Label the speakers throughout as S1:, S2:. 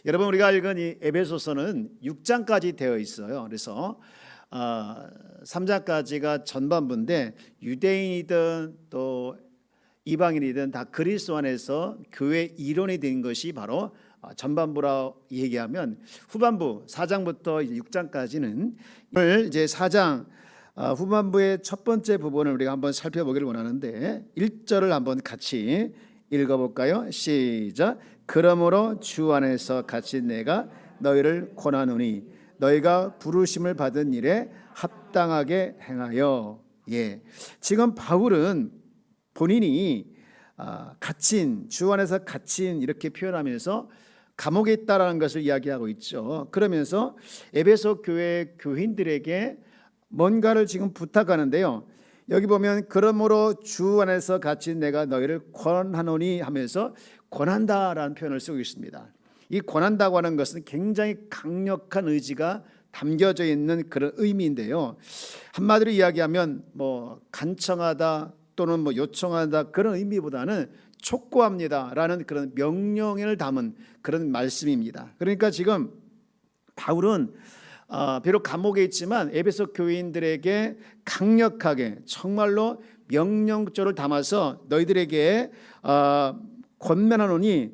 S1: 여러분 우리가 읽은 이 에베소서는 6장까지 되어 있어요. 그래서 3장까지가 전반부인데 유대인이든 또 이방인이든 다 그리스도 안에서 교회 이론이 된 것이 바로 전반부라 얘기하면 후반부 4장부터 6장까지는 오늘 이제 4장 후반부의 첫 번째 부분을 우리가 한번 살펴보기를 원하는데 1절을 한번 같이 읽어볼까요? 시작. 그러므로 주 안에서 갇힌 내가 너희를 권하노니 너희가 부르심을 받은 일에 합당하게 행하여. 지금 바울은 본인이 갇힌, 주 안에서 갇힌 이렇게 표현하면서 감옥에 있다라는 것을 이야기하고 있죠. 그러면서 에베소 교회 교인들에게 뭔가를 지금 부탁하는데요. 여기 보면 그러므로 주 안에서 갇힌 내가 너희를 권하노니 하면서 권한다라는 표현을 쓰고 있습니다. 이 권한다고 하는 것은 굉장히 강력한 의지가 담겨져 있는 그런 의미인데요. 한마디로 이야기하면 간청하다 또는 요청하다 그런 의미보다는 촉구합니다라는 그런 명령을 담은 그런 말씀입니다. 그러니까 지금 바울은 비록 감옥에 있지만 에베소 교인들에게 강력하게 정말로 명령조를 담아서 너희들에게 권면하노니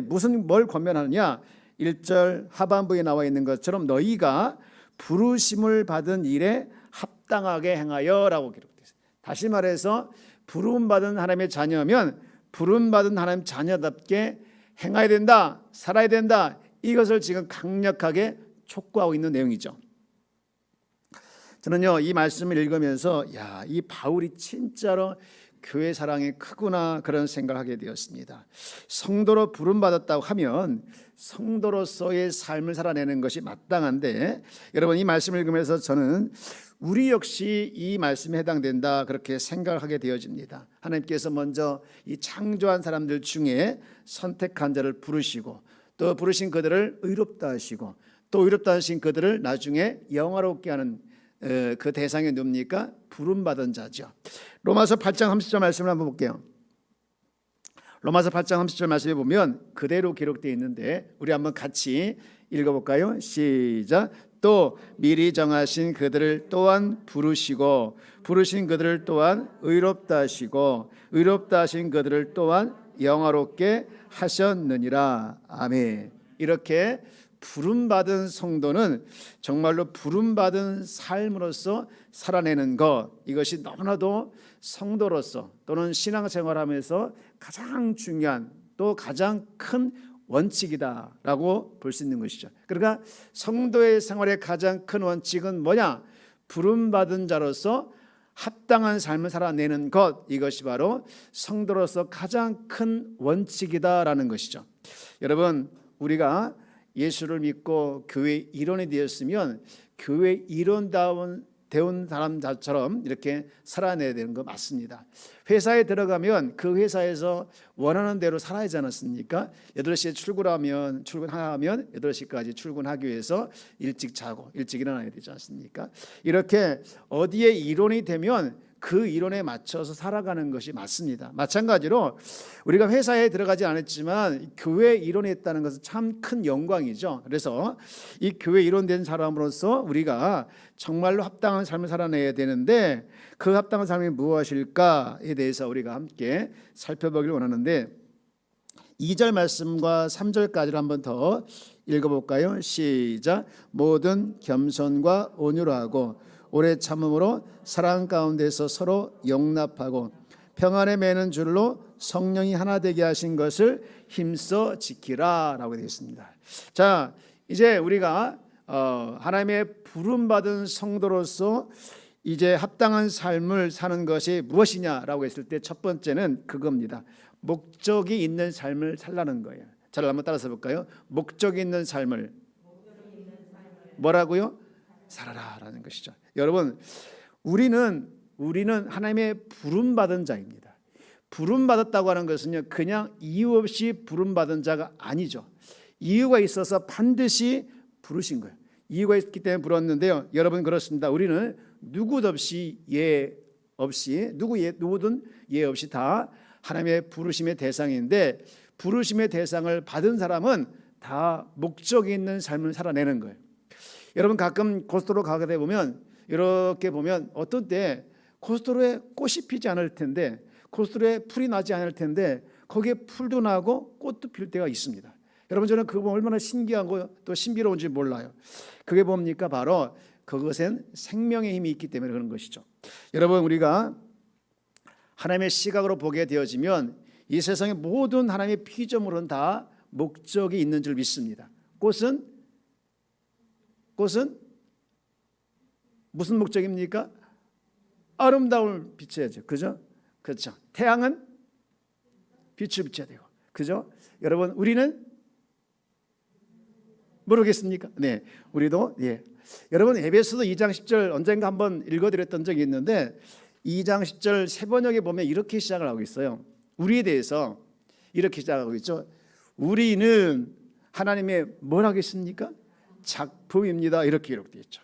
S1: 무슨 뭘 권면하느냐? 1절 하반부에 나와 있는 것처럼 너희가 부르심을 받은 일에 합당하게 행하여라고 기록되어 있어요. 다시 말해서 부름받은 하나님의 자녀면 부름받은 하나님 자녀답게 행해야 된다, 살아야 된다. 이것을 지금 강력하게 촉구하고 있는 내용이죠. 저는요 이 말씀을 읽으면서 이 바울이 진짜로 교회 사랑이 크구나 그런 생각을 하게 되었습니다. 성도로 부름받았다고 하면 성도로서의 삶을 살아내는 것이 마땅한데 여러분 이 말씀을 읽으면서 저는 우리 역시 이 말씀에 해당된다 그렇게 생각을 하게 되어집니다. 하나님께서 먼저 이 창조한 사람들 중에 선택한 자를 부르시고 또 부르신 그들을 의롭다 하시고 또 의롭다 하신 그들을 나중에 영화롭게 하는 그 대상이 누굽니까? 부름받은 자죠. 로마서 8장 30절 말씀을 한번 볼게요. 로마서 8장 30절 말씀에 보면 그대로 기록되어 있는데 우리 한번 같이 읽어볼까요? 시작. 또 미리 정하신 그들을 또한 부르시고 부르신 그들을 또한 의롭다 하시고 의롭다 하신 그들을 또한 영화롭게 하셨느니라. 아멘. 이렇게 부름받은 성도는 정말로 부름받은 삶으로서 살아내는 것, 이것이 너무나도 성도로서 또는 신앙생활하면서 가장 중요한 또 가장 큰 원칙이다라고 볼 수 있는 것이죠. 그러니까 성도의 생활의 가장 큰 원칙은 뭐냐? 부름받은 자로서 합당한 삶을 살아내는 것, 이것이 바로 성도로서 가장 큰 원칙이다라는 것이죠. 여러분 우리가 예수를 믿고 교회 일원이 되었으면 교회 일원다운 대운 사람처럼 이렇게 살아내야 되는 거 맞습니다. 회사에 들어가면 그 회사에서 원하는 대로 살아야 하지 않았습니까? 8시에 출근하면 8시까지 출근하기 위해서 일찍 자고 일찍 일어나야 되지 않습니까? 이렇게 어디에 일원이 되면 그 이론에 맞춰서 살아가는 것이 맞습니다. 마찬가지로 우리가 회사에 들어가지 않았지만 교회 일원에 있다는 것은 참 큰 영광이죠. 그래서 이 교회 일원된 사람으로서 우리가 정말로 합당한 삶을 살아내야 되는데 그 합당한 삶이 무엇일까에 대해서 우리가 함께 살펴보기를 원하는데 2절 말씀과 3절까지를 한번 더 읽어볼까요? 시작. 모든 겸손과 온유하고 오래 참음으로 사랑 가운데서 서로 용납하고 평안에 매는 줄로 성령이 하나 되게 하신 것을 힘써 지키라 라고 되어 있습니다. 자, 이제 우리가 하나님의 부름받은 성도로서 이제 합당한 삶을 사는 것이 무엇이냐라고 했을 때 첫 번째는 그겁니다. 목적이 있는 삶을 살라는 거예요. 잘 한번 따라서 볼까요? 목적이 있는 삶을 뭐라고요? 살아라라는 것이죠. 여러분 우리는 하나님의 부름받은 자입니다. 부름받았다고 하는 것은요 그냥 이유 없이 부름받은 자가 아니죠. 이유가 있어서 반드시 부르신 거예요. 이유가 있기 때문에 부르었는데요. 여러분 그렇습니다. 우리는 누구든 예 없이 다 하나님의 부르심의 대상인데 부르심의 대상을 받은 사람은 다 목적이 있는 삶을 살아내는 거예요. 여러분 가끔 고속도로 가게 되 보면 이렇게 보면 어떤 때 고속도로에 꽃이 피지 않을 텐데, 고속도로에 풀이 나지 않을 텐데 거기에 풀도 나고 꽃도 필 때가 있습니다. 여러분 저는 그거 보면 얼마나 신기하고 또 신비로운지 몰라요. 그게 뭡니까? 바로 그것엔 생명의 힘이 있기 때문에 그런 것이죠. 여러분 우리가 하나님의 시각으로 보게 되어지면 이 세상의 모든 하나님의 피조물은 다 목적이 있는 줄 믿습니다. 꽃은 무슨 목적입니까? 아름다움을 비춰야죠. 그죠? 그렇죠. 태양은 빛을 비춰야 되고. 그죠? 여러분 우리는 모르겠습니까? 네. 우리도 여러분 에베소서 2장 10절 언젠가 한번 읽어드렸던 적이 있는데 2장 10절 세 번역에 보면 이렇게 시작을 하고 있어요. 우리에 대해서 이렇게 시작하고 있죠. 우리는 하나님의 뭘 하겠습니까? 작품입니다. 이렇게 기록되어 있죠.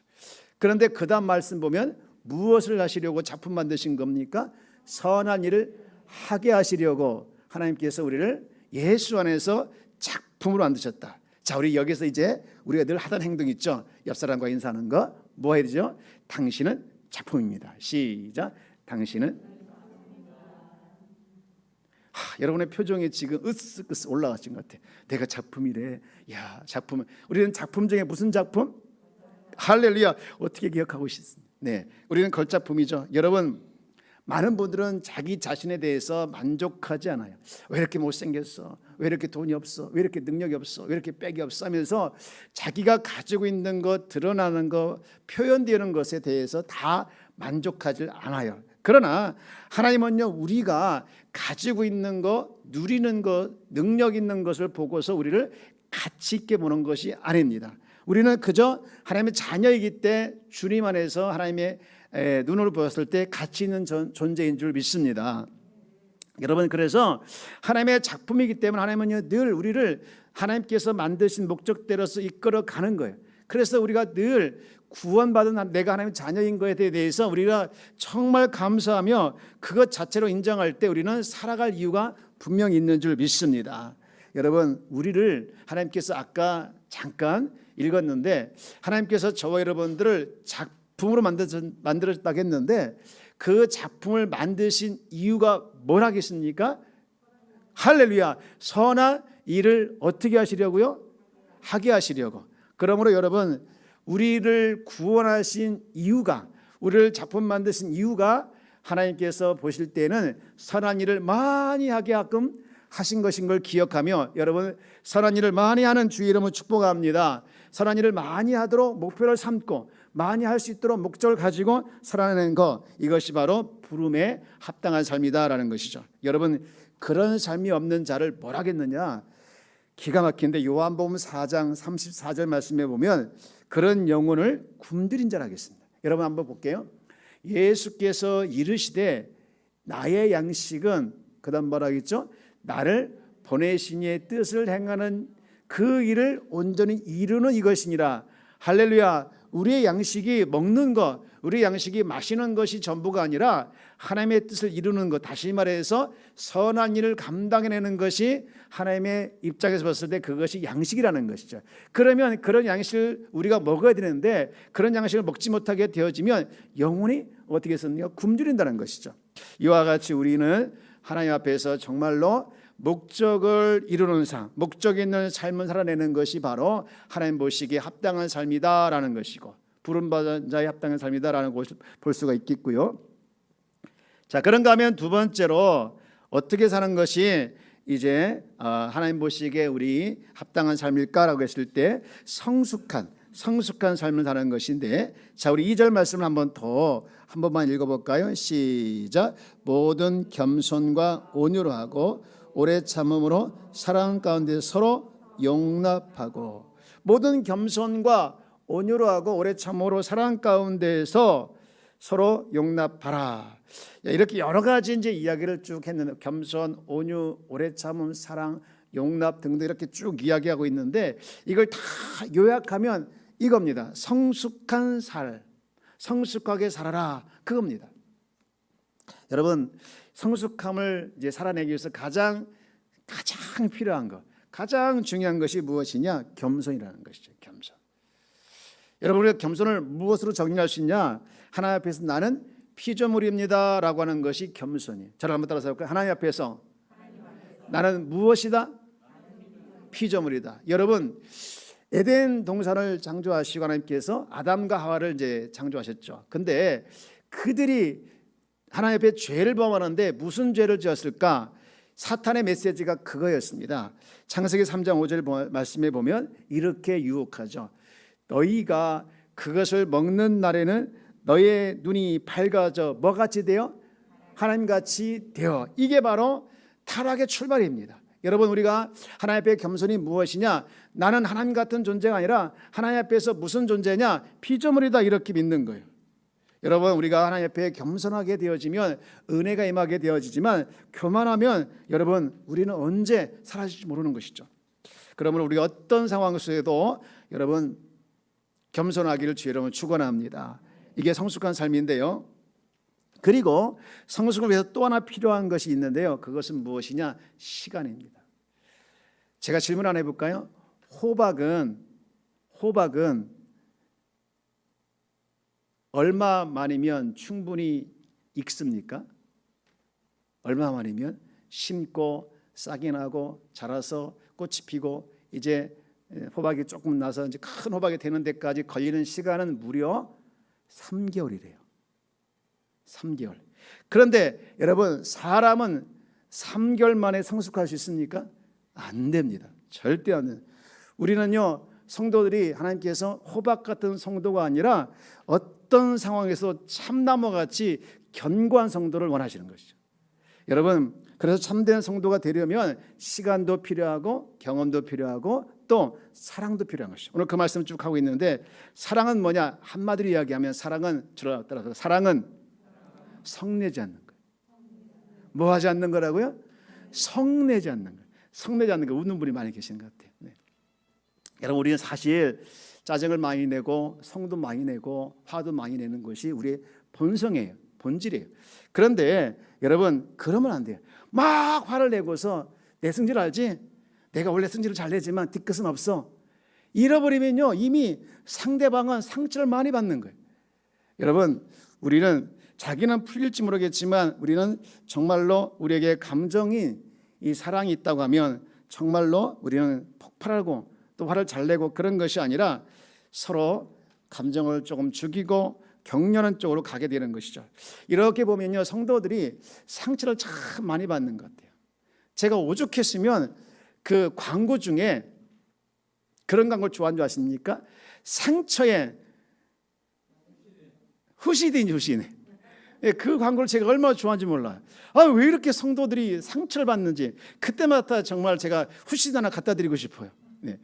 S1: 그런데 그 다음 말씀 보면 무엇을 하시려고 작품 만드신 겁니까? 선한 일을 하게 하시려고 하나님께서 우리를 예수 안에서 작품으로 만드셨다. 자, 우리 여기서 이제 우리가 늘 하던 행동 있죠. 옆 사람과 인사하는 거 뭐 해야 되죠? 당신은 작품입니다. 시작. 당신은 여러분의 표정이 지금 으쓱으쓱 올라가신 것 같아. 내가 작품이래. 야, 작품. 우리는 작품 중에 무슨 작품? 할렐루야. 어떻게 기억하고 싶습니다. 네, 우리는 걸작품이죠. 여러분 많은 분들은 자기 자신에 대해서 만족하지 않아요. 왜 이렇게 못생겼어? 왜 이렇게 돈이 없어? 왜 이렇게 능력이 없어? 왜 이렇게 빽이 없어? 하면서 자기가 가지고 있는 것, 드러나는 것, 표현되는 것에 대해서 다 만족하지 않아요. 그러나 하나님은요, 우리가 가지고 있는 것, 누리는 것, 능력 있는 것을 보고서 우리를 가치 있게 보는 것이 아닙니다. 우리는 그저 하나님의 자녀이기 때문에 주님 안에서 하나님의 눈으로 보았을 때 가치 있는 존재인 줄 믿습니다. 여러분 그래서 하나님의 작품이기 때문에 하나님은 늘 우리를 하나님께서 만드신 목적대로서 이끌어 가는 거예요. 그래서 우리가 늘 구원받은 내가 하나님의 자녀인 것에 대해서 우리가 정말 감사하며 그것 자체로 인정할 때 우리는 살아갈 이유가 분명히 있는 줄 믿습니다. 여러분 우리를 하나님께서 아까 잠깐 읽었는데 하나님께서 저와 여러분들을 작품으로 만들었다고 했는데 그 작품을 만드신 이유가 뭐라겠습니까? 할렐루야. 선한 일을 어떻게 하시려고요? 하게 하시려고. 그러므로 여러분 우리를 구원하신 이유가, 우리를 작품 만드신 이유가 하나님께서 보실 때는 선한 일을 많이 하게 하끔 하신 것인 걸 기억하며 여러분 선한 일을 많이 하는 주의 이름을 축복합니다. 선한 일을 많이 하도록 목표를 삼고 많이 할 수 있도록 목적을 가지고 살아내는 것, 이것이 바로 부름에 합당한 삶이다라는 것이죠. 여러분 그런 삶이 없는 자를 뭐라 하겠느냐? 기가 막힌데 요한복음 4장 34절 말씀에 보면 그런 영혼을 굶주린 자라 하겠습니다. 여러분 한번 볼게요. 예수께서 이르시되 나의 양식은 그다음 뭐라 하겠죠? 나를 보내신 이의 뜻을 행하는 그 일을 온전히 이루는 이것이니라. 할렐루야. 우리의 양식이 먹는 것, 우리의 양식이 마시는 것이 전부가 아니라 하나님의 뜻을 이루는 것, 다시 말해서 선한 일을 감당해내는 것이 하나님의 입장에서 봤을 때 그것이 양식이라는 것이죠. 그러면 그런 양식을 우리가 먹어야 되는데 그런 양식을 먹지 못하게 되어지면 영혼이 어떻게 했습니까? 굶주린다는 것이죠. 이와 같이 우리는 하나님 앞에서 정말로 목적을 이루는 삶, 목적 있는 삶을 살아내는 것이 바로 하나님 보시기에 합당한 삶이다라는 것이고 부름받은 자의 합당한 삶이다라는 것을 볼 수가 있겠고요. 자, 그런가 하면 두 번째로 어떻게 사는 것이 이제 하나님 보시기에 우리 합당한 삶일까라고 했을 때 성숙한 삶을 사는 것인데, 자 우리 2절 말씀을 한 번만 읽어볼까요? 시작. 모든 겸손과 온유로 하고 오래 참음으로 사랑 가운데 서로 용납하고. 모든 겸손과 온유로 하고 오래 참음으로 사랑 가운데서 서로 용납하라. 이렇게 여러 가지 이제 이야기를 쭉 했는데 겸손, 온유, 오래 참음, 사랑, 용납 등등 이렇게 쭉 이야기하고 있는데 이걸 다 요약하면 이겁니다. 성숙한 삶, 성숙하게 살아라, 그겁니다. 여러분 성숙함을 이제 살아내기 위해서 가장 필요한 것, 가장 중요한 것이 무엇이냐? 겸손이라는 것이죠. 겸손. 여러분, 우리가 겸손을 무엇으로 정의할 수 있냐? 하나님 앞에서 나는 피조물입니다 라고 하는 것이 겸손이에요. 저를 한번 따라서 해볼까요? 하나님 앞에서 나는 무엇이다? 피조물이다. 여러분, 에덴 동산을 창조하시고 하나님께서 아담과 하와를 이제 창조하셨죠. 근데 그들이 하나님 앞에 죄를 범하는데 무슨 죄를 지었을까? 사탄의 메시지가 그거였습니다. 창세기 3장 5절 말씀에 보면 이렇게 유혹하죠. 너희가 그것을 먹는 날에는 너의 눈이 밝아져 뭐같이 되어? 하나님같이 되어. 이게 바로 타락의 출발입니다. 여러분, 우리가 하나님 앞에 겸손이 무엇이냐? 나는 하나님 같은 존재가 아니라 하나님 앞에서 무슨 존재냐? 피조물이다, 이렇게 믿는 거예요. 여러분, 우리가 하나님 앞에 겸손하게 되어지면 은혜가 임하게 되어지지만 교만하면 여러분, 우리는 언제 사라질지 모르는 것이죠. 그러면 우리가 어떤 상황 속에도 여러분 겸손하기를 주의 이름으로 축원합니다. 이게 성숙한 삶인데요. 그리고 성숙을 위해서 또 하나 필요한 것이 있는데요. 그것은 무엇이냐? 시간입니다. 제가 질문 하나 해볼까요? 호박은 얼마 만이면 충분히 익습니까? 얼마 만이면 심고 싹이 나고 자라서 꽃이 피고 이제 호박이 조금 나서 이제 큰 호박이 되는 데까지 걸리는 시간은 무려 3개월이래요. 3개월. 그런데 여러분, 사람은 3개월 만에 성숙할 수 있습니까? 안 됩니다. 절대 안 돼요. 우리는요, 성도들이 하나님께서 호박 같은 성도가 아니라 어떤 상황에서 참나무 같이 견고한 성도를 원하시는 것이죠. 여러분, 그래서 참된 성도가 되려면 시간도 필요하고 경험도 필요하고 또 사랑도 필요한 것이죠. 오늘 그 말씀 쭉 하고 있는데, 사랑은 뭐냐? 한마디로 이야기하면 사랑은, 저를 따라서 사랑은 성내지 않는 거예요. 뭐 하지 않는 거라고요? 성내지 않는 거예요. 성내지 않는 거. 웃는 분이 많이 계시는 것 같아요. 네. 여러분, 우리는 사실 짜증을 많이 내고 성도 많이 내고 화도 많이 내는 것이 우리의 본성이에요. 본질이에요. 그런데 여러분, 그러면 안 돼요. 막 화를 내고서 내 성질 알지? 내가 원래 성질을 잘 내지만 뒤끝은 없어. 잃어버리면요, 이미 상대방은 상처를 많이 받는 거예요. 여러분, 우리는 자기는 풀릴지 모르겠지만 우리는 정말로 우리에게 감정이, 이 사랑이 있다고 하면 정말로 우리는 폭발하고 또 화를 잘 내고 그런 것이 아니라 서로 감정을 조금 죽이고 격려하는 쪽으로 가게 되는 것이죠. 이렇게 보면요, 성도들이 상처를 참 많이 받는 것 같아요. 제가 오죽했으면 그 광고 중에 그런 광고를 좋아하는 줄 아십니까? 상처에 후시딘 후시네. 그 광고를 제가 얼마나 좋아하는지 몰라요. 왜 이렇게 성도들이 상처를 받는지 그때마다 정말 제가 후시딘 하나 갖다 드리고 싶어요. 네.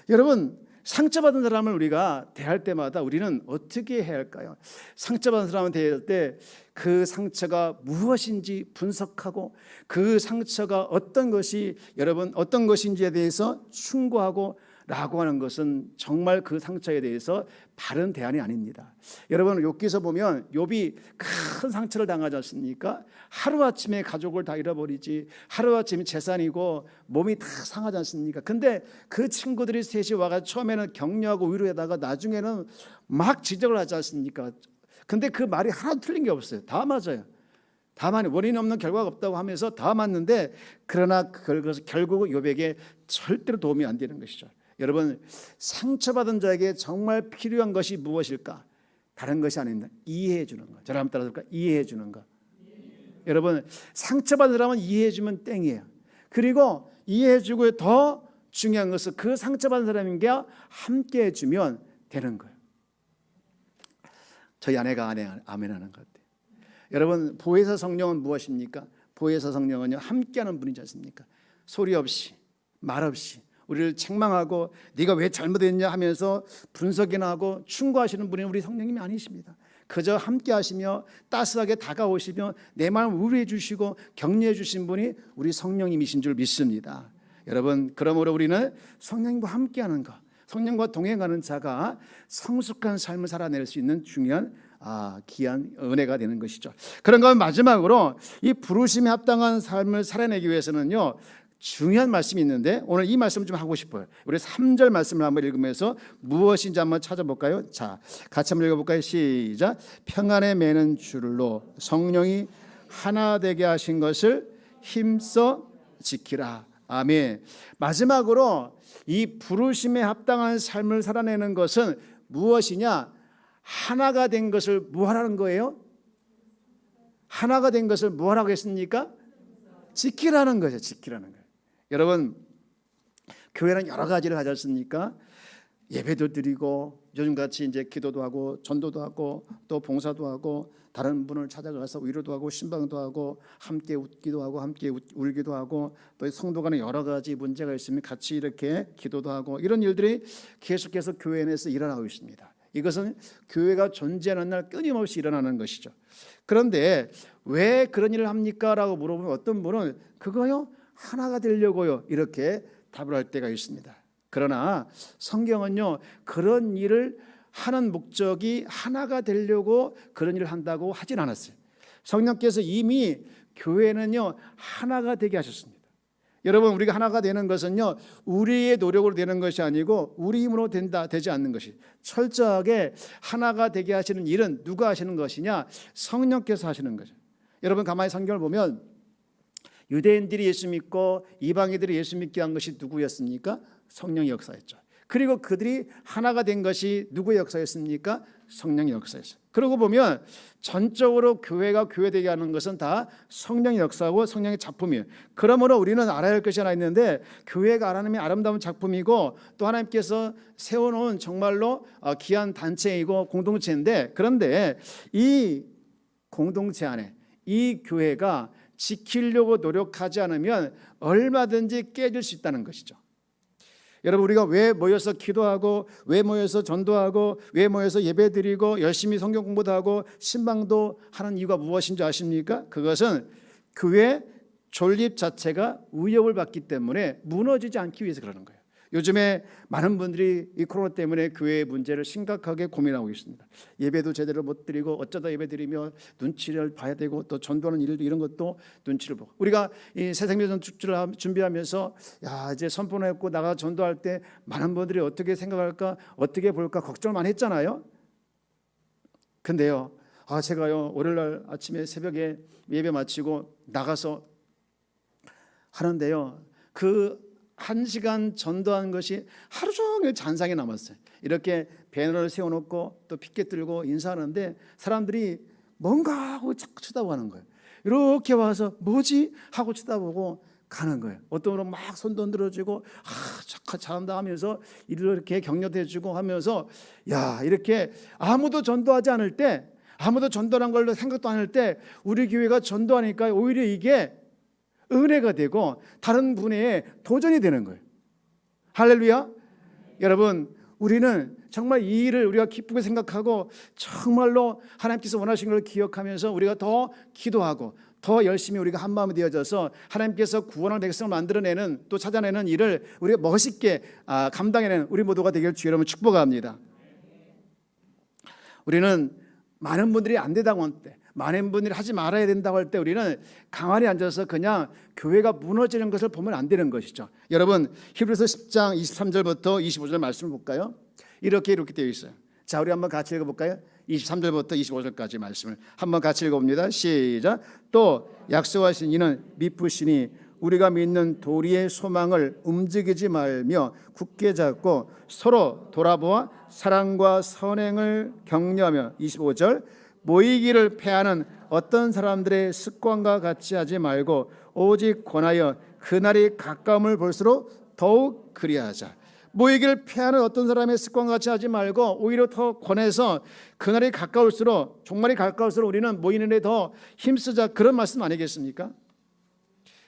S1: 여러분, 상처받은 사람을 우리가 대할 때마다 우리는 어떻게 해야 할까요? 상처받은 사람을 대할 때 그 상처가 무엇인지 분석하고 그 상처가 어떤 것이 여러분 어떤 것인지에 대해서 충고하고 라고 하는 것은 정말 그 상처에 대해서 바른 대안이 아닙니다. 여러분, 욥기서 보면 욥이 큰 상처를 당하지 않습니까? 하루아침에 가족을 다 잃어버리지, 하루아침에 재산이고 몸이 다 상하지 않습니까? 근데 그 친구들이 셋이 와가 처음에는 격려하고 위로하다가 나중에는 막 지적을 하지 않습니까? 근데 그 말이 하나도 틀린 게 없어요. 다 맞아요. 다만 원인 없는 결과가 없다고 하면서 다 맞는데, 그러나 그것은 결국 욥에게 절대로 도움이 안 되는 것이죠. 여러분, 상처받은 자에게 정말 필요한 것이 무엇일까? 다른 것이 아닙니다. 이해해 주는 거. 저를 한번 따라서 볼까요? 이해해 주는 거. 여러분, 상처받은 사람은 이해해 주면 땡이에요. 그리고 이해해 주고 더 중요한 것은 그 상처받은 사람에게 함께 해주면 되는 거예요. 저희 아내가 아멘하는 것 같아요. 여러분, 보혜사 성령은 무엇입니까? 보혜사 성령은요, 함께하는 분이지 않습니까? 소리 없이 말 없이 우리를 책망하고 네가 왜 잘못했냐 하면서 분석이나 하고 충고하시는 분이 우리 성령님이 아니십니다. 그저 함께 하시며 따스하게 다가오시며 내 마음을 위로해 주시고 격려해 주신 분이 우리 성령님이신 줄 믿습니다. 여러분, 그러므로 우리는 성령님과 함께하는 것, 성령과 동행하는 자가 성숙한 삶을 살아낼 수 있는 중요한 귀한 은혜가 되는 것이죠. 그런가 하면 마지막으로 이 부르심에 합당한 삶을 살아내기 위해서는요, 중요한 말씀이 있는데 오늘 이 말씀 좀 하고 싶어요. 우리 3절 말씀을 한번 읽으면서 무엇인지 한번 찾아볼까요? 자, 같이 한번 읽어볼까요? 시작. 평안에 매는 줄로 성령이 하나 되게 하신 것을 힘써 지키라. 아멘. 마지막으로 이 부르심에 합당한 삶을 살아내는 것은 무엇이냐? 하나가 된 것을 뭐하라는 거예요? 하나가 된 것을 뭐하라고 했습니까? 지키라는 거죠. 지키라는 거예요. 여러분, 교회는 여러 가지를 하지 않습니까? 예배도 드리고 요즘같이 이제 기도도 하고 전도도 하고 또 봉사도 하고 다른 분을 찾아가서 위로도 하고 신방도 하고 함께 웃기도 하고 함께 울기도 하고 또 성도 간에 여러 가지 문제가 있으면 같이 이렇게 기도도 하고 이런 일들이 계속해서 교회 내에서 일어나고 있습니다. 이것은 교회가 존재하는 날 끊임없이 일어나는 것이죠. 그런데 왜 그런 일을 합니까? 라고 물어보면 어떤 분은 그거요? 하나가 되려고요. 이렇게 답을 할 때가 있습니다. 그러나 성경은요, 그런 일을 하는 목적이 하나가 되려고 그런 일을 한다고 하진 않았어요. 성령께서 이미 교회는요, 하나가 되게 하셨습니다. 여러분, 우리가 하나가 되는 것은요, 우리의 노력으로 되는 것이 아니고 우리 힘으로 되지 않는 것이, 철저하게 하나가 되게 하시는 일은 누가 하시는 것이냐? 성령께서 하시는 거죠. 여러분, 가만히 성경을 보면 유대인들이 예수 믿고 이방인들이 예수 믿게 한 것이 누구였습니까? 성령의 역사였죠. 그리고 그들이 하나가 된 것이 누구의 역사였습니까? 성령의 역사였어요. 그러고 보면 전적으로 교회가 교회되게 하는 것은 다 성령의 역사고 성령의 작품이에요. 그러므로 우리는 알아야 할 것이 하나 있는데, 교회가 하나님의 아름다운 작품이고 또 하나님께서 세워놓은 정말로 귀한 단체이고 공동체인데, 그런데 이 공동체 안에 이 교회가 지키려고 노력하지 않으면 얼마든지 깨질 수 있다는 것이죠. 여러분, 우리가 왜 모여서 기도하고 왜 모여서 전도하고 왜 모여서 예배드리고 열심히 성경 공부도 하고 신방도 하는 이유가 무엇인 줄 아십니까? 그것은 교회 존립 자체가 위협을 받기 때문에 무너지지 않기 위해서 그러는 거예요. 요즘에 많은 분들이 이 코로나 때문에 교회의 문제를 심각하게 고민하고 있습니다. 예배도 제대로 못 드리고 어쩌다 예배 드리며 눈치를 봐야 되고 또 전도하는 일도 이런 것도 눈치를 보고, 우리가 이 새생명 축제를 준비하면서 이제 선포했고 나가 전도할 때 많은 분들이 어떻게 생각할까 어떻게 볼까 걱정을 많이 했잖아요. 근데요, 제가요 월요일날 아침에 새벽에 예배 마치고 나가서 하는데요, 그 1시간 전도한 것이 하루 종일 잔상에 남았어요. 이렇게 배너를 세워놓고 또 피켓 들고 인사하는데 사람들이 뭔가 하고 자꾸 쳐다보는 거예요. 이렇게 와서 뭐지? 하고 쳐다보고 가는 거예요. 어떤 분은 막 손도 흔들어주고 착하 잘한다 하면서 이렇게 격려해주고 하면서, 이렇게 아무도 전도하지 않을 때, 아무도 전도한 걸로 생각도 안 할 때 우리 교회가 전도하니까 오히려 이게 은혜가 되고 다른 분야에 도전이 되는 거예요. 할렐루야. 여러분, 우리는 정말 이 일을 우리가 기쁘게 생각하고 정말로 하나님께서 원하신 걸 기억하면서 우리가 더 기도하고 더 열심히 우리가 한 마음이 되어져서 하나님께서 구원할 백성을 만들어내는, 또 찾아내는 일을 우리가 멋있게 감당해내는 우리 모두가 되길 주의 이름으로 축복합니다. 우리는 많은 분들이 안 된다고 할 때, 많은 분들이 하지 말아야 된다고 할 때 우리는 가만히 앉아서 그냥 교회가 무너지는 것을 보면 안 되는 것이죠. 여러분, 히브리서 10장 23절부터 25절 말씀을 볼까요? 이렇게 되어 있어요. 자, 우리 한번 같이 읽어볼까요? 23절부터 25절까지 말씀을 한번 같이 읽어봅니다. 시작. 또 약속하신 이는 미쁘시니 우리가 믿는 도리의 소망을 움직이지 말며 굳게 잡고 서로 돌아보아 사랑과 선행을 격려하며, 25절, 모이기를 패하는 어떤 사람들의 습관과 같이 하지 말고 오직 권하여 그날이 가까움을 볼수록 더욱 그리하자. 모이기를 패하는 어떤 사람의 습관과 같이 하지 말고 오히려 더 권해서 그날이 가까울수록, 종말이 가까울수록 우리는 모이는 데 더 힘쓰자, 그런 말씀 아니겠습니까?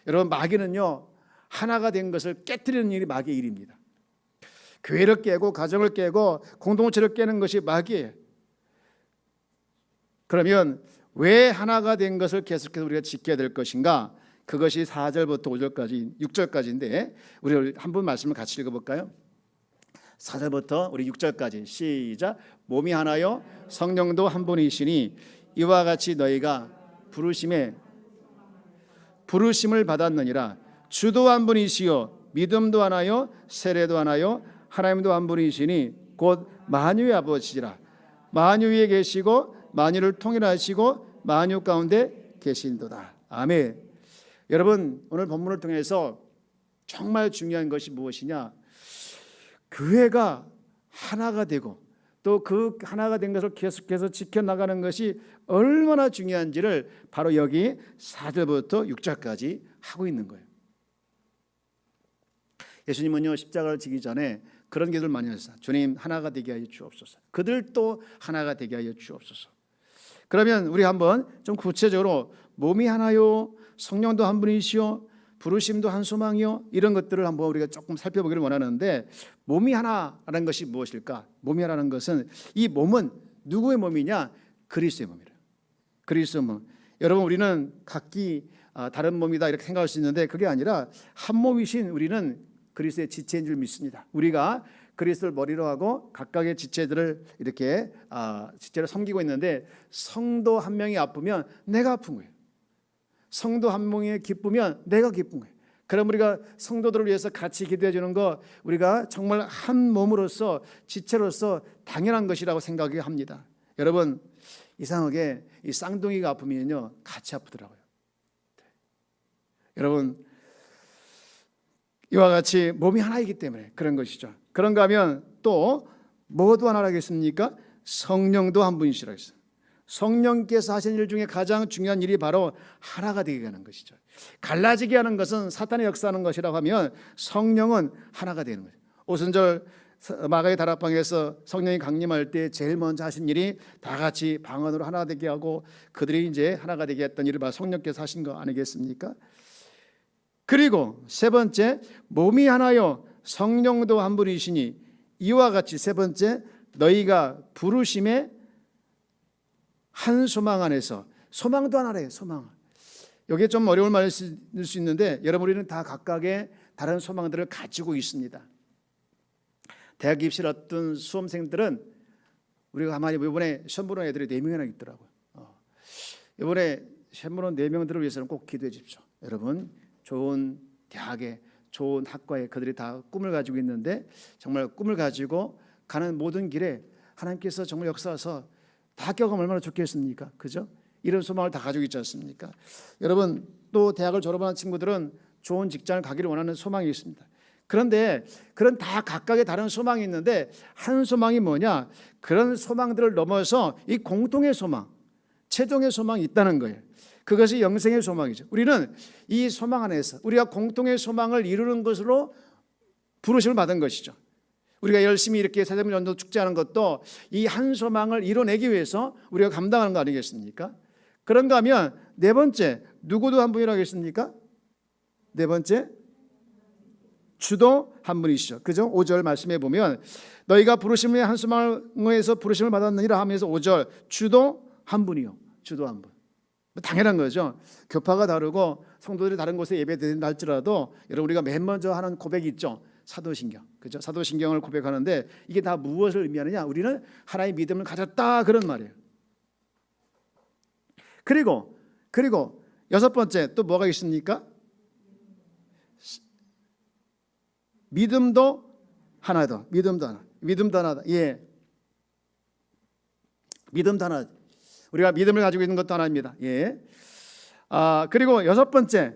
S1: 여러분, 마귀는요 하나가 된 것을 깨트리는 일이 마귀의 일입니다. 교회를 깨고 가정을 깨고 공동체를 깨는 것이 마귀예요. 그러면 왜 하나가 된 것을 계속해서 우리가 지켜야 될 것인가? 그것이 4절부터 5절까지 6절까지인데 우리 한 번 말씀을 같이 읽어볼까요? 4절부터 우리 6절까지 시작. 몸이 하나요 성령도 한 분이시니 이와 같이 너희가 부르심을 받았느니라. 주도 한 분이시요 믿음도 하나요 세례도 하나요 하나님도 한 분이시니 곧 만유의 아버지라. 만유 위에 계시고 만유를 통일하시고 만유 가운데 계신도다. 아멘. 여러분, 오늘 본문을 통해서 정말 중요한 것이 무엇이냐? 교회가 하나가 되고 또 그 하나가 된 것을 계속해서 지켜나가는 것이 얼마나 중요한지를 바로 여기 4절부터 6절까지 하고 있는 거예요. 예수님은요, 십자가를 지기 전에 그런 기도를 많이 하셨어요. 주님, 하나가 되게 하여 주옵소서. 그들도 하나가 되게 하여 주옵소서. 그러면 우리 한번 좀 구체적으로 몸이 하나요, 성령도 한 분이시요, 부르심도 한 소망이요, 이런 것들을 한번 우리가 조금 살펴보기를 원하는데, 몸이 하나라는 것이 무엇일까? 몸이 하나라는 것은, 이 몸은 누구의 몸이냐? 그리스도의 몸이래요. 그리스도의 몸. 여러분, 우리는 각기 다른 몸이다 이렇게 생각할 수 있는데, 그게 아니라 한 몸이신 우리는 그리스도의 지체인 줄 믿습니다. 우리가 그리스도를 머리로 하고 각각의 지체들을 이렇게 지체를 섬기고 있는데, 성도 한 명이 아프면 내가 아픈 거예요. 성도 한 명이 기쁘면 내가 기쁜 거예요. 그럼 우리가 성도들을 위해서 같이 기도해 주는 거, 우리가 정말 한 몸으로서 지체로서 당연한 것이라고 생각합니다. 여러분, 이상하게 이 쌍둥이가 아프면요 같이 아프더라고요. 여러분, 이와 같이 몸이 하나이기 때문에 그런 것이죠. 그런가 하면 또 뭐도 하나라겠습니까? 성령도 한 분이시라 했어요. 성령께서 하신 일 중에 가장 중요한 일이 바로 하나가 되게 하는 것이죠. 갈라지게 하는 것은 사탄의 역사하는 것이라고 하면, 성령은 하나가 되는 거예요. 오순절 마가의 다락방에서 성령이 강림할 때 제일 먼저 하신 일이 다 같이 방언으로 하나 되게 하고, 그들이 이제 하나가 되게 했던 일을 바로 성령께서 하신 거 아니겠습니까? 그리고 세 번째, 몸이 하나요 성령도 한 분이시니, 이와 같이 세 번째, 너희가 부르심에 한 소망 안에서, 소망도 하나래요. 소망. 여기에 좀 어려운 말일 수 있는데, 여러분, 우리는 다 각각의 다른 소망들을 가지고 있습니다. 대학 입시를 앞둔 수험생들은, 우리가 가만히 이번에 시험 보는 애들이 4명이나 있더라고요. 이번에 시험 보는 4명들을 위해서는 꼭 기도해 주십시오. 여러분, 좋은 대학에, 좋은 학과에 그들이 다 꿈을 가지고 있는데, 정말 꿈을 가지고 가는 모든 길에 하나님께서 정말 역사하셔서 다 합격하면 얼마나 좋겠습니까? 그죠? 이런 소망을 다 가지고 있지 않습니까? 여러분, 또 대학을 졸업한 친구들은 좋은 직장을 가기를 원하는 소망이 있습니다. 그런데 그런 다 각각의 다른 소망이 있는데, 한 소망이 뭐냐? 그런 소망들을 넘어서 이 공통의 소망, 최종의 소망이 있다는 거예요. 그것이 영생의 소망이죠. 우리는 이 소망 안에서 우리가 공통의 소망을 이루는 것으로 부르심을 받은 것이죠. 우리가 열심히 이렇게 세대문 연도 축제하는 것도 이 한 소망을 이뤄내기 위해서 우리가 감당하는 거 아니겠습니까? 그런가 하면 네 번째, 누구도 한 분이라고 했습니까? 네 번째, 주도 한 분이시죠. 그죠? 5절 말씀해 보면, 너희가 부르심의 한 소망에서 부르심을 받았느니라 하면서 5절, 주도 한 분이요. 주도 한 분. 당연한 거죠. 교파가 다르고 성도들이 다른 곳에 예배드린다 할지라도, 여러분, 우리가 맨 먼저 하는 고백이 있죠. 사도신경. 그죠? 사도신경을 고백하는데, 이게 다 무엇을 의미하느냐? 우리는 하나의 믿음을 가졌다, 그런 말이에요. 그리고 여섯 번째, 또 뭐가 있습니까? 믿음도 하나다. 믿음도 하나다. 예. 믿음도 하나. 우리가 믿음을 가지고 있는 것도 하나입니다. 예. 그리고 여섯 번째,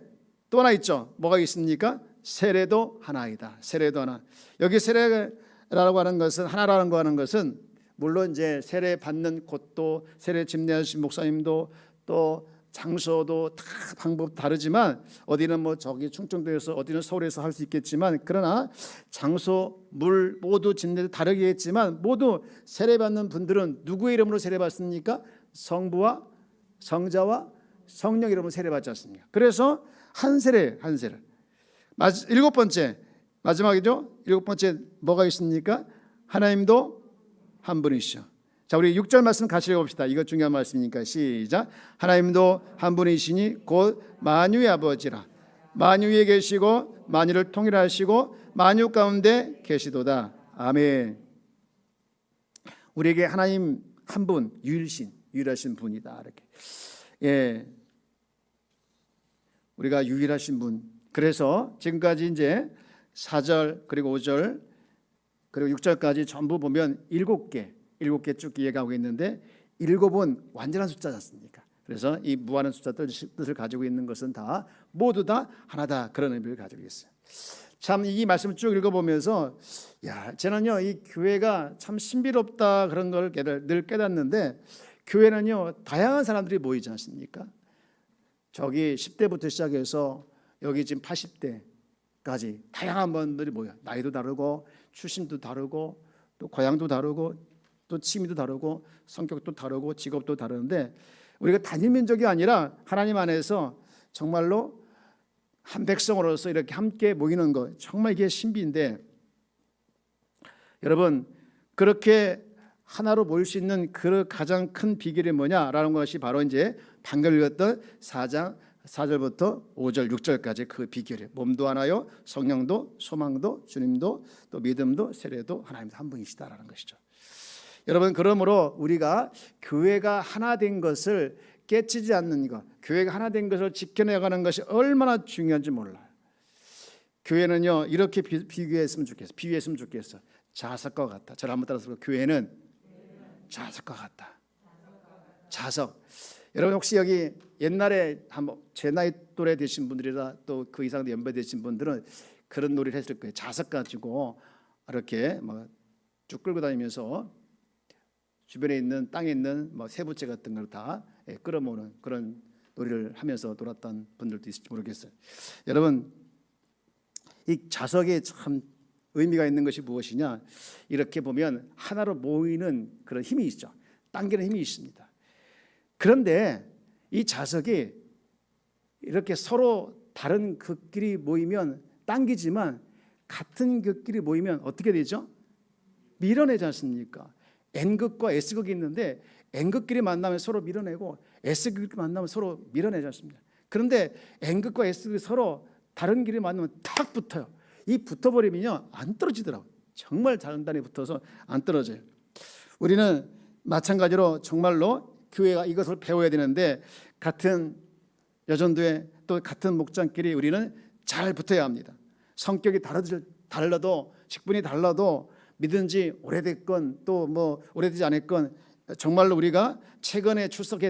S1: 또 하나 있죠. 뭐가 있습니까? 세례도 하나이다. 세례도 하나. 여기 세례라고 하는 것은, 하나라는 거 하는 것은, 물론 이제 세례 받는 곳도, 세례 집례하신 목사님도, 또 장소도 다 방법 다르지만, 어디는 뭐 저기 충청도에서, 어디는 서울에서 할 수 있겠지만, 그러나 장소, 물 모두 집례도 다르게 했지만, 모두 세례 받는 분들은 누구의 이름으로 세례 받습니까? 성부와 성자와 성령 이름으로 세례 받지 않습니까? 그래서 한 세례. 일곱 번째, 마지막이죠. 일곱 번째 뭐가 있습니까? 하나님도 한 분이시죠. 자, 우리 6절 말씀 같이 읽어봅시다. 이거 중요한 말씀이니까 시작. 하나님도 한 분이시니 곧 만유의 아버지라. 만유 위에 계시고 만유를 통일하시고 만유 가운데 계시도다. 아멘. 우리에게 하나님 한 분, 유일하신 분이다. 이렇게. 예. 우리가 유일하신 분, 그래서 지금까지 이제 4절 그리고 5절 그리고 6절까지 전부 보면 7개 쭉 이해가고 있는데 7은 완전한 숫자지 않습니까? 그래서 이 무한한 숫자 뜻을 가지고 있는 것은 다 모두 다 하나다, 그런 의미를 가지고 있어요. 참 이 말씀을 쭉 읽어보면서 저는요 이 교회가 참 신비롭다, 그런 걸 늘 깨닫는데, 교회는요 다양한 사람들이 모이지 않습니까? 저기 10대부터 시작해서 여기 지금 80대까지 다양한 분들이 모여. 나이도 다르고 출신도 다르고 또 고향도 다르고 또 취미도 다르고 성격도 다르고 직업도 다르는데, 우리가 단일 민족이 아니라 하나님 안에서 정말로 한 백성으로서 이렇게 함께 모이는 것, 정말 이게 신비인데, 여러분 그렇게 하나로 모일 수 있는 그 가장 큰 비결이 뭐냐라는 것이 바로 이제 방금 읽었던 4장 4절부터 5절 6절까지 그 비결이에요. 몸도 하나요, 성령도, 소망도, 주님도, 또 믿음도, 세례도 하나님도 한 분이시다라는 것이죠. 여러분, 그러므로 우리가 교회가 하나 된 것을 깨치지 않는 것, 교회가 하나 된 것을 지켜내가는 것이 얼마나 중요한지 몰라요. 교회는요 이렇게 비유했으면 좋겠어. 자석과 같다. 저를 한번 따라서, 교회는 자석과 같다. 자석. 여러분 혹시 여기 옛날에 한번 제 나이 또래 되신 분들이라 또 그 이상도 연배 되신 분들은 그런 놀이를 했을 거예요. 자석 가지고 이렇게 쭉 끌고 다니면서 주변에 있는 땅에 있는 세부째 같은 걸 다 끌어모으는 그런 놀이를 하면서 놀았던 분들도 있을지 모르겠어요. 여러분, 이 자석에 참 의미가 있는 것이 무엇이냐? 이렇게 보면 하나로 모이는 그런 힘이 있죠. 당기는 힘이 있습니다. 그런데 이 자석이 이렇게 서로 다른 극끼리 모이면 당기지만 같은 극끼리 모이면 어떻게 되죠? 밀어내지 않습니까? N극과 S극이 있는데 N극끼리 만나면 서로 밀어내고 S극끼리 만나면 서로 밀어내지 않습니까? 그런데 N극과 S극이 서로 다른 길이 만나면 탁 붙어요. 이 붙어버리면요 안 떨어지더라고요. 정말 단단히 붙어서 안 떨어져요. 우리는 마찬가지로 정말로 교회가 이것을 배워야 되는데, 같은 여전도에 또 같은 목장끼리 우리는 잘 붙어야 합니다. 성격이 달라도 직분이 달라도 믿은 지 오래됐건 또 오래되지 않았건 정말로 우리가 최근에 출석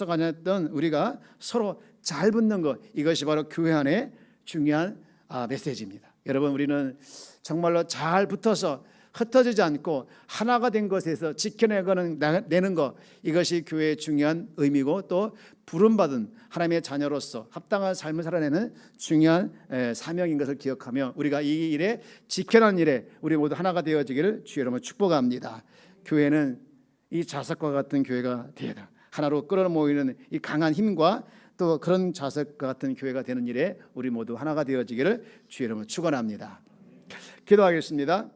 S1: 안 했던 우리가 서로 잘 붙는 것, 이것이 바로 교회 안의 중요한 메시지입니다. 여러분, 우리는 정말로 잘 붙어서 흩어지지 않고 하나가 된 것에서 지켜내는 것, 이것이 교회의 중요한 의미고 또 부름받은 하나님의 자녀로서 합당한 삶을 살아내는 중요한 사명인 것을 기억하며 우리가 이 일에 지켜내는 일에 우리 모두 하나가 되어지기를 주의 이름으로 축복합니다. 교회는 이 자석과 같은 교회가 되어야, 하나로 끌어모이는 이 강한 힘과 또 그런 자석과 같은 교회가 되는 일에 우리 모두 하나가 되어지기를 주의 이름으로 축원합니다. 기도하겠습니다.